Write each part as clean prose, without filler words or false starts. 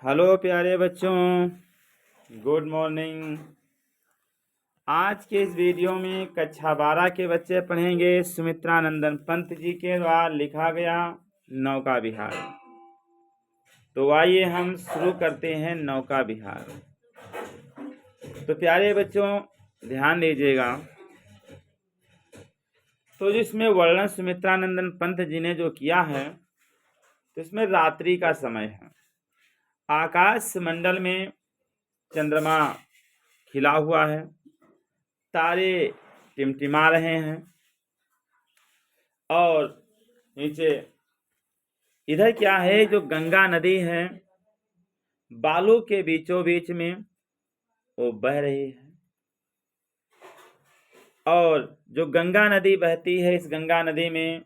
Hello प्यारे बच्चों, good morning. आज के इस वीडियो में कक्षा 12 के बच्चे पढ़ेंगे सुमित्रानंदन पंत जी के द्वारा लिखा गया नौका विहार। तो आइए हम शुरू करते हैं नौका विहार। तो प्यारे बच्चों ध्यान दीजिएगा। तो जिसमें वर्णन सुमित्रानंदन पंत जी ने जो किया है, तो इसमें रात्रि का समय है। आकाश मंडल में चंद्रमा खिला हुआ है, तारे टिमटिमा रहे हैं और नीचे इधर क्या है, जो गंगा नदी है बालू के बीचों बीच में वो बह रही है। और जो गंगा नदी बहती है, इस गंगा नदी में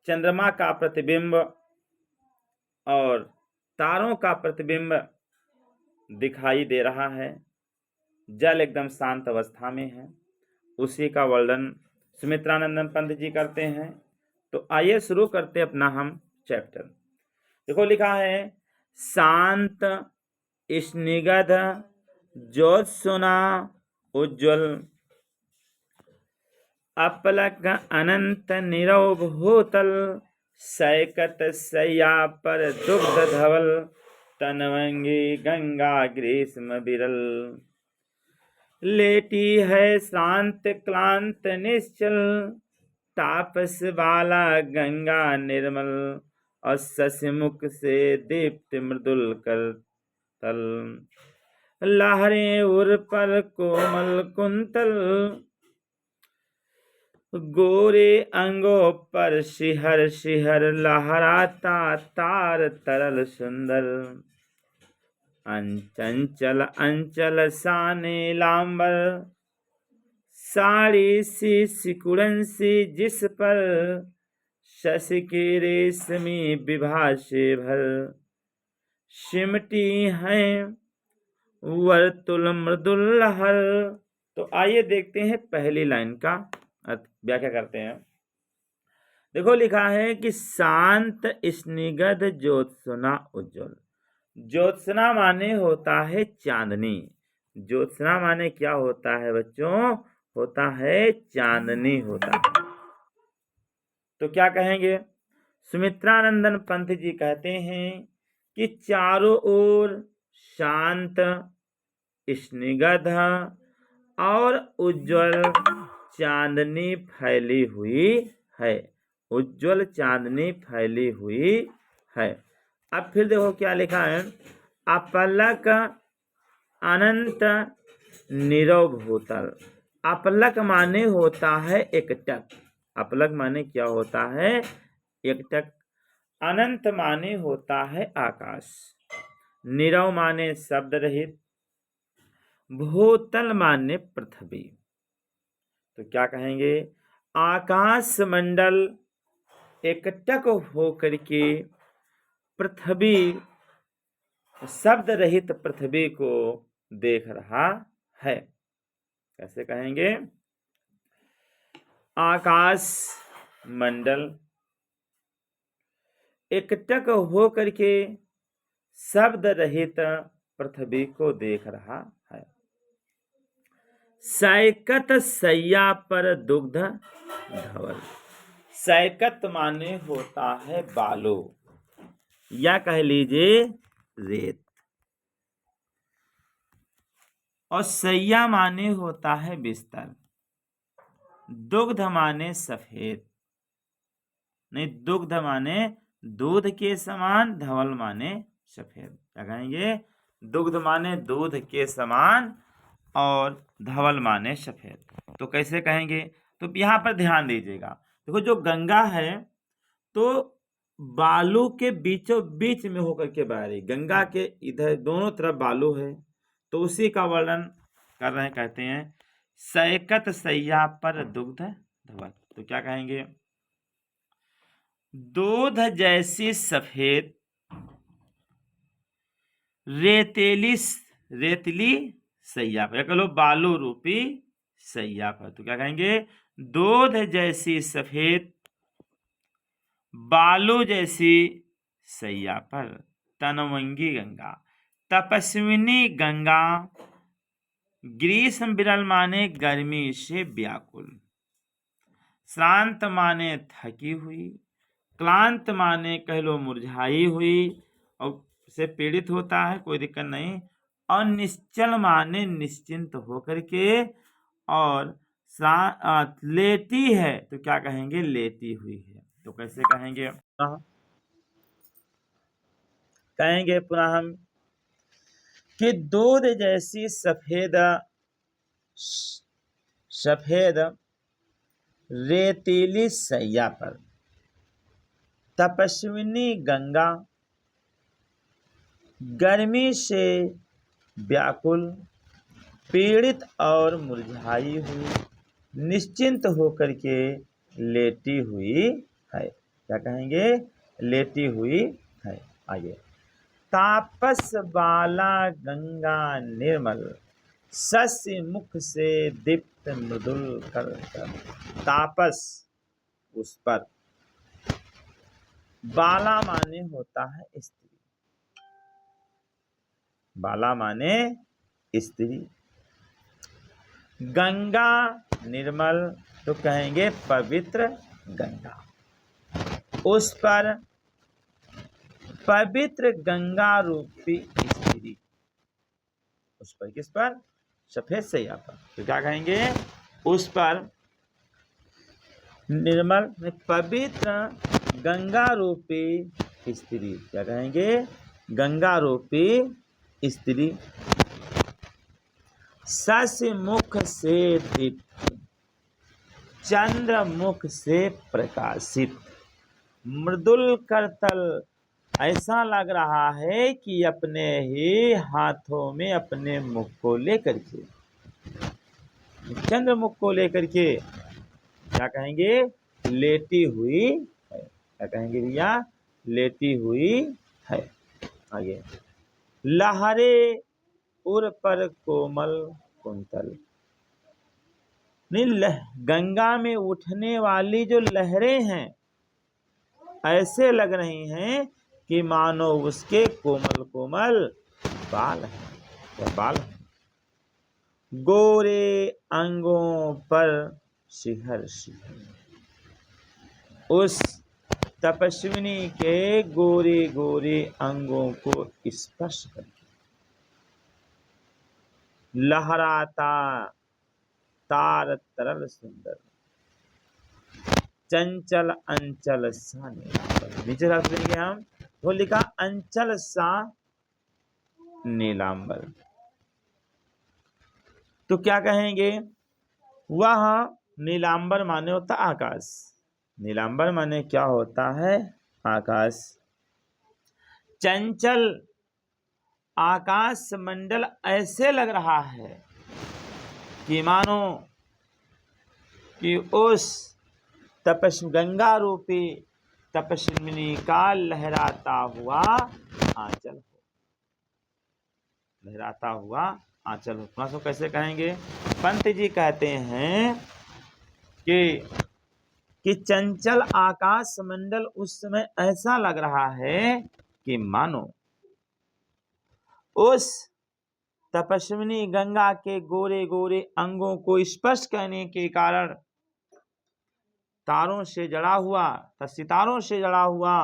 चंद्रमा का प्रतिबिंब और तारों का प्रतिबिंब दिखाई दे रहा है। जल एकदम शांत अवस्था में है। उसी का वर्णन सुमित्रानंदन पंत जी करते हैं। तो आइए शुरू करते अपना हम चैप्टर। देखो लिखा है, शांत स्निग्ध ज्योत्सना उज्ज्वल अपलक अनंत नीरव भूतल सैकत सैया पर दुग्ध धवल तनवंगी गंगा ग्रीष्म बिरल लेटी है शांत क्लांत निश्चल तापस बाला गंगा निर्मल और शशिमुख से दीप्त मृदुल कर तल लहरें उर पर कोमल कुंतल गोरे अंगों पर शिहर शिहर लहराता तार तरल सुंदर अंचल अंचल साने लांबर साड़ी सी सिकुड़न सी जिस पर शशि की रेशमी विभा से भर सिमटी हैं वर्तुल मृदुल लहर। तो आइए देखते हैं पहली लाइन का व्याख्या करते हैं। देखो लिखा है कि शांत स्निग्ध ज्योत्सना उज्ज्वल। ज्योत्सना माने होता है चांदनी। ज्योत्सना माने क्या होता है बच्चों? होता है चांदनी होता है। तो क्या कहेंगे? सुमित्रानंदन पंत जी कहते हैं कि चारों ओर शांत स्निग्ध और उज्ज्वल चांदनी फैली हुई है। उज्ज्वल चांदनी फैली हुई है। अब फिर देखो क्या लिखा है, अपलक अनंत नीरव भूतल। अपलक माने होता है एकटक। अपलक माने क्या होता है? एकटक। अनंत माने होता है आकाश। नीरव माने शब्द रहित। भूतल माने पृथ्वी। तो क्या कहेंगे? आकाश मंडल एकटक होकर के पृथ्वी, शब्द रहित पृथ्वी को देख रहा है। कैसे कहेंगे? आकाश मंडल एकटक होकर के शब्द रहित पृथ्वी को देख रहा है। सैकत सैया पर दुग्ध धवल। सैकत माने होता है बालू या कह लीजिए रेत, और सैया माने होता है बिस्तर। दुग्ध माने सफेद, नहीं, दुग्ध माने दूध के समान, धवल माने सफेद। क्या कहेंगे? दुग्ध माने दूध के समान और धवल माने सफेद। तो कैसे कहेंगे? तो यहाँ पर ध्यान दीजिएगा। देखो जो गंगा है तो बालू के बीचों बीच में होकर के बह रही। गंगा के इधर दोनों तरफ बालू है, तो उसी का वर्णन कर रहे हैं। कहते हैं सैकत सैया पर दुग्ध धवल। तो क्या कहेंगे? दूध जैसी सफेद रेतली सैया पर, कह लो बालू रूपी सैया पर। तो क्या कहेंगे? दूध जैसी सफेद बालू जैसी सैया पर तनवंगी गंगा। तपस्विनी गंगा, ग्रीष्म विरल माने गर्मी से व्याकुल, श्रांत माने थकी हुई, क्लांत माने कह लो मुरझाई हुई और से पीड़ित होता है, कोई दिक्कत नहीं। और निश्चल माने निश्चिंत होकर के, और लेटी है तो क्या कहेंगे, लेटी हुई है। तो कैसे कहेंगे, कहेंगे पुनः हम कि दूध जैसी सफेद सफेद रेतीली सैया पर तपस्विनी गंगा गर्मी से व्याकुल, पीड़ित और मुरझाई हुई, निश्चिंत होकर के लेटी हुई है। क्या कहेंगे, लेटी हुई है। आगे, तापस बाला गंगा निर्मल, शशि मुख से दीप्त मृदुल कर। तापस उस पर, बाला माने होता है स्त्री, बाला माने स्त्री, गंगा निर्मल तो कहेंगे पवित्र गंगा, उस पर पवित्र गंगा रूपी स्त्री, उस पर किस पर, सफेद सैया पर। तो क्या कहेंगे, उस पर निर्मल पवित्र गंगा रूपी स्त्री। क्या कहेंगे, गंगा रूपी स्त्री, शशि मुख से दीप्त, चंद्र मुख से प्रकाशित, मृदुल करतल, ऐसा लग रहा है कि अपने ही हाथों में अपने मुख को लेकर के, चंद्र मुख को लेकर के क्या कहेंगे, लेटी हुई है। क्या कहेंगे भैया, लेटी हुई है। आगे, लहरे उर पर कोमल कुंतल, गंगा में उठने वाली जो लहरें हैं ऐसे लग रही हैं कि मानो उसके कोमल कोमल बाल हैं, या बाल हैं। गोरे अंगों पर शिहर शिहर, उस तपस्विनी के गोरे गोरे अंगों को स्पर्श करके लहराता तार तरल सुंदर, चंचल अंचल सा नीलांबर। नीचे रख देंगे हम, वो लिखा अंचल सा नीलांबर। तो क्या कहेंगे, वह नीलांबर माने होता आकाश, नीलांबर माने क्या होता है, आकाश। चंचल आकाश मंडल ऐसे लग रहा है कि मानो कि उस गंगा रूपी तपस्विनी का लहराता हुआ आंचल हो, लहराता हुआ आंचल हो। थोड़ा सा कैसे कहेंगे, पंत जी कहते हैं कि चंचल आकाश मंडल उस समय ऐसा लग रहा है कि मानो उस तपस्विनी गंगा के गोरे गोरे अंगों को स्पर्श करने के कारण तारों से जड़ा हुआ, सितारों से जड़ा हुआ,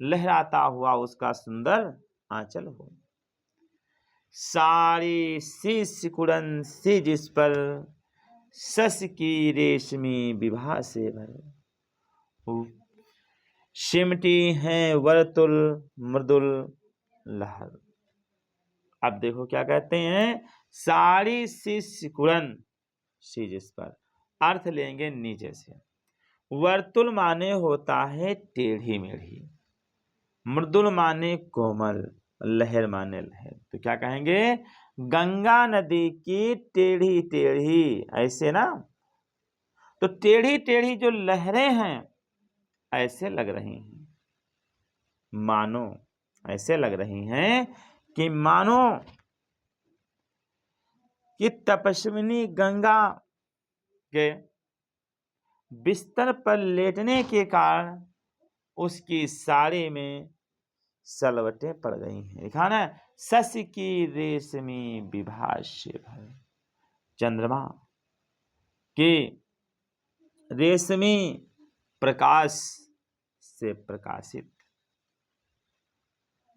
लहराता हुआ उसका सुंदर आंचल हो। सारी सी सिकुड़न सी, जिस पर शश की रेशमी विभा से भर, सिमटी है वर्तुल मृदुल लहर। अब देखो क्या कहते हैं, सारी सी सिकुड़न सी, जिस पर अर्थ लेंगे नीचे से। वर्तुल माने होता है टेढ़ी मेढ़ी, मृदुल माने कोमल, लहर माने लहर। तो क्या कहेंगे, गंगा नदी की टेढ़ी टेढ़ी, ऐसे ना, तो टेढ़ी टेढ़ी जो लहरें हैं ऐसे लग रही हैं, मानो ऐसे लग रही हैं कि मानो कि तपस्विनी गंगा के बिस्तर पर लेटने के कारण उसकी साड़ी में सलवटें पड़ गई हैं। लिखा ना, शशि की रेशमी विभा से भर, चंद्रमा के रेशमी प्रकाश से प्रकाशित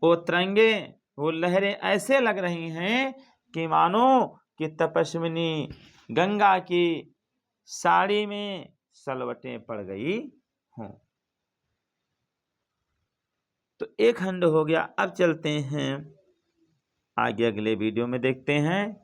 वो तरंगे, वो लहरें ऐसे लग रही हैं कि मानो कि तपस्विनी गंगा की साड़ी में सलवटें पड़ गई हों। तो एक खंड हो गया। अब चलते हैं आगे, अगले वीडियो में देखते हैं